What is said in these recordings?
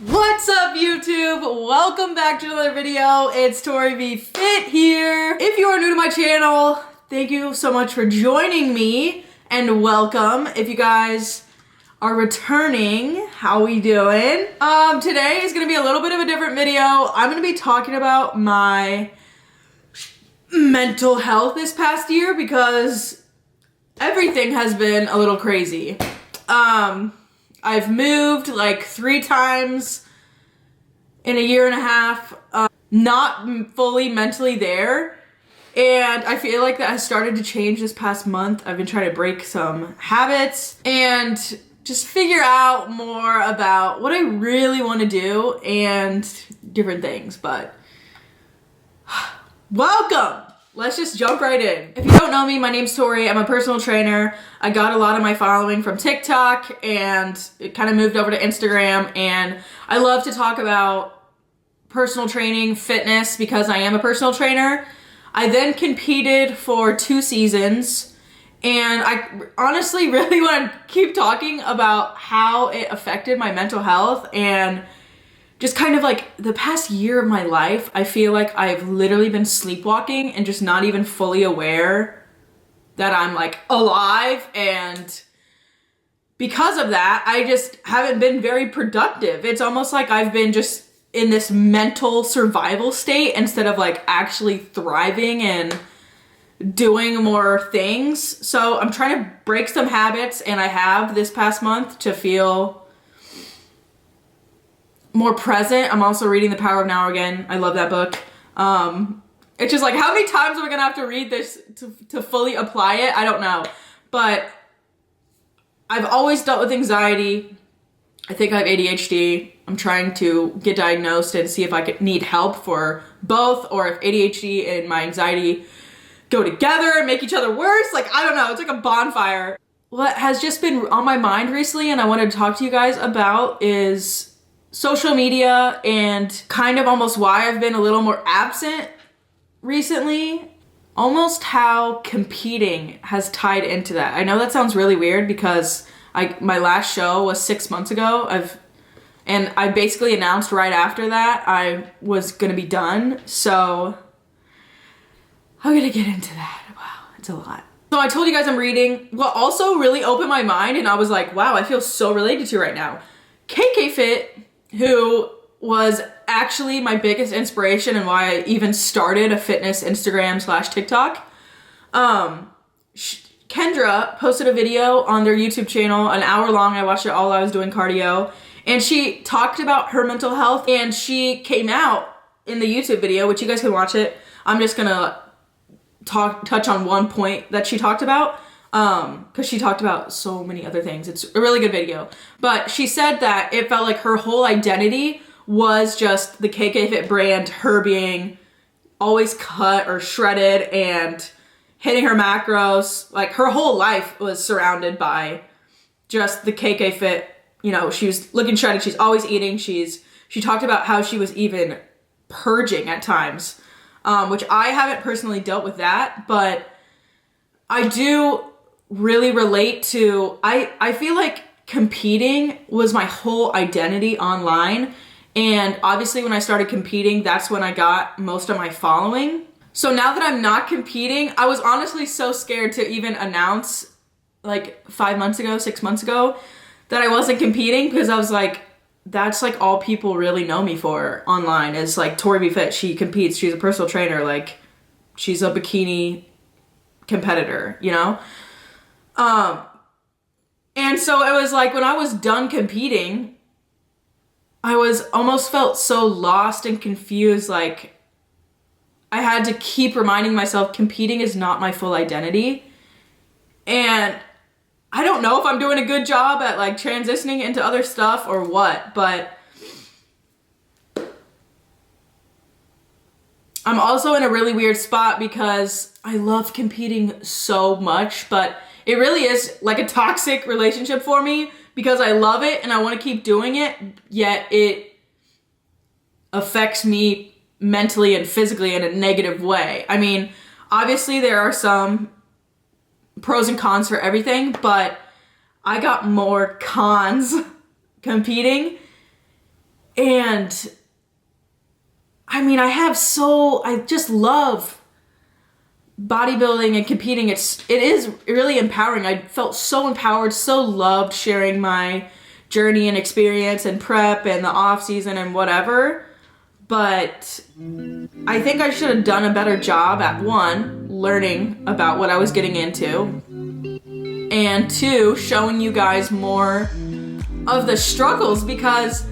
What's up, YouTube? Welcome back to another video. It's ToriVFit here. If you are new to my channel, thank you so much for joining me and welcome. If you guys are returning, how we doing? Today is gonna be a little bit of a different video. I'm gonna be talking about my mental health this past year because everything has been a little crazy. I've moved like 3 times in a year and a half, not fully mentally there. And I feel like that has started to change this past month. I've been trying to break some habits and just figure out more about what I really want to do and different things, but welcome! Let's just jump right in. If you don't know me, my name's Tori. I'm a personal trainer. I got a lot of my following from TikTok and it kind of moved over to Instagram, and I love to talk about personal training, fitness, because I am a personal trainer. I then competed for 2 seasons, and I honestly really want to keep talking about how it affected my mental health and just kind of like the past year of my life. I feel like I've literally been sleepwalking and just not even fully aware that I'm like alive, and because of that, I just haven't been very productive. It's almost like I've been just in this mental survival state instead of like actually thriving and doing more things. So I'm trying to break some habits, and I have this past month to feel more present. I'm also reading The Power of Now again. I love that book. It's just like, how many times are we gonna have to read this to fully apply it? I don't know. But I've always dealt with anxiety. I think I have ADHD. I'm trying to get diagnosed and see if I could need help for both, or if ADHD and my anxiety go together and make each other worse. Like, I don't know. It's like a bonfire. What has just been on my mind recently and I wanted to talk to you guys about is social media, and kind of almost why I've been a little more absent recently. Almost how competing has tied into that. I know that sounds really weird because my last show was 6 months ago. I basically announced right after that I was gonna be done. So I'm gonna get into that. Wow, it's a lot. So I told you guys I'm reading. What also really opened my mind, and I was like, wow, I feel so related to right now. KKFit, who was actually my biggest inspiration and why I even started a fitness Instagram / TikTok. Kendra posted a video on their YouTube channel, an hour long. I watched it all while I was doing cardio. And she talked about her mental health, and she came out in the YouTube video, which you guys can watch it. I'm just gonna touch on one point that she talked about, because she talked about so many other things. It's a really good video. But she said that it felt like her whole identity was just the KKFit brand, her being always cut or shredded and hitting her macros. Like, her whole life was surrounded by just the KKFit. You know, she was looking shredded, she's always eating. She talked about how she was even purging at times, which I haven't personally dealt with that, but I do really relate to, I feel like competing was my whole identity online. And obviously when I started competing, that's when I got most of my following. So now that I'm not competing, I was honestly so scared to even announce like 5 months ago, 6 months ago, that I wasn't competing, because I was like, that's like all people really know me for online is like ToriVFit. She competes, she's a personal trainer, like she's a bikini competitor, you know? And so it was like when I was done competing, I was almost felt so lost and confused. Like, I had to keep reminding myself competing is not my full identity. And I don't know if I'm doing a good job at like transitioning into other stuff or what, but I'm also in a really weird spot because I love competing so much, but it really is like a toxic relationship for me because I love it and I want to keep doing it, yet it affects me mentally and physically in a negative way. I mean, obviously there are some pros and cons for everything, but I got more cons competing And I mean, I just love bodybuilding and competing. It is really empowering. I felt so empowered, so loved sharing my journey and experience and prep and the off season and whatever. But I think I should have done a better job at 1, learning about what I was getting into, and 2, showing you guys more of the struggles, because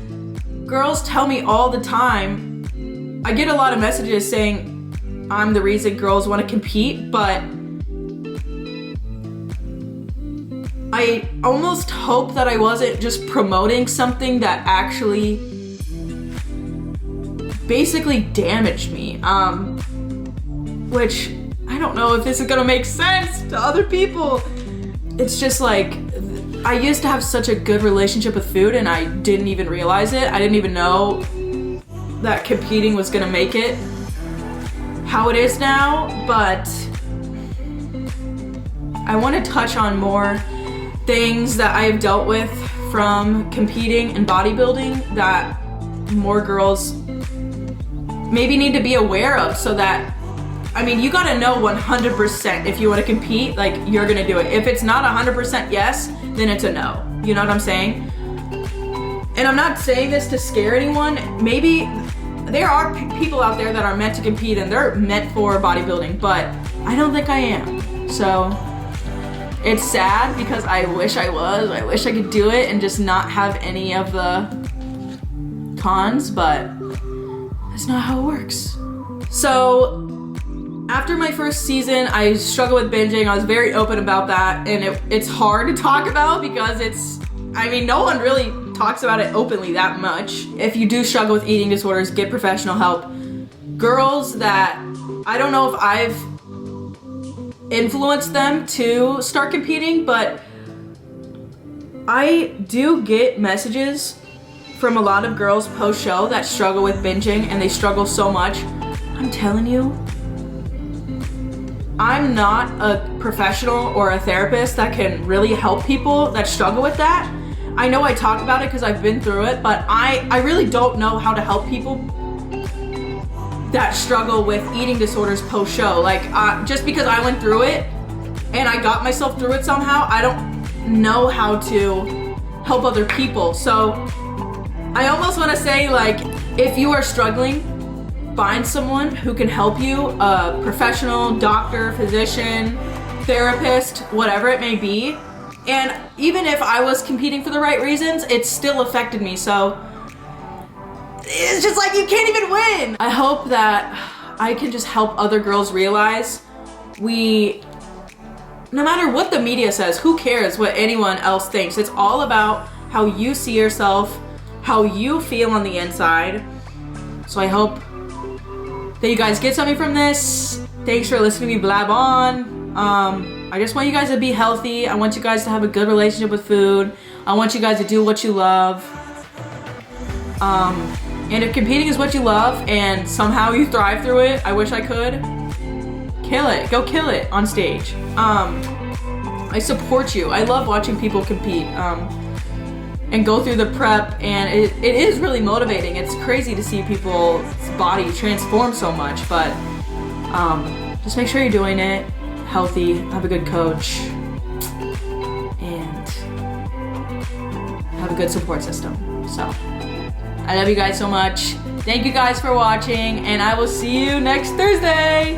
girls tell me all the time, I get a lot of messages saying I'm the reason girls want to compete, but I almost hope that I wasn't just promoting something that actually basically damaged me, which I don't know if this is gonna make sense to other people. It's just like, I used to have such a good relationship with food and I didn't even realize it. I didn't even know that competing was gonna make it how it is now, but I want to touch on more things that I've dealt with from competing and bodybuilding that more girls maybe need to be aware of, so that, I mean, you gotta know 100% if you want to compete, like, you're gonna do it. If it's not 100% yes, then it's a no. You know what I'm saying? And I'm not saying this to scare anyone. Maybe there are people out there that are meant to compete and they're meant for bodybuilding, but I don't think I am. So it's sad because I wish I was. I wish I could do it and just not have any of the cons, but that's not how it works. So after my first season, I struggled with binging. I was very open about that, and it's hard to talk about because no one really talks about it openly that much. If you do struggle with eating disorders, get professional help. Girls that, I don't know if I've influenced them to start competing, but I do get messages from a lot of girls post-show that struggle with binging, and they struggle so much. I'm telling you, I'm not a professional or a therapist that can really help people that struggle with that. I know I talk about it because I've been through it, but I really don't know how to help people that struggle with eating disorders post-show. Like, just because I went through it and I got myself through it somehow, I don't know how to help other people. So I almost want to say, like, if you are struggling, find someone who can help you, a professional, doctor, physician, therapist, whatever it may be. And even if I was competing for the right reasons, it still affected me. So it's just like, you can't even win. I hope that I can just help other girls realize no matter what the media says, who cares what anyone else thinks? It's all about how you see yourself, how you feel on the inside. So I hope that you guys get something from this. Thanks for listening to me blab on. I just want you guys to be healthy. I want you guys to have a good relationship with food. I want you guys to do what you love. And if competing is what you love and somehow you thrive through it, I wish I could. Kill it. Go kill it on stage. I support you. I love watching people compete and go through the prep, and it is really motivating. It's crazy to see people's body transform so much, but just make sure you're doing it healthy, have a good coach, and have a good support system. So I love you guys so much. Thank you guys for watching, and I will see you next Thursday.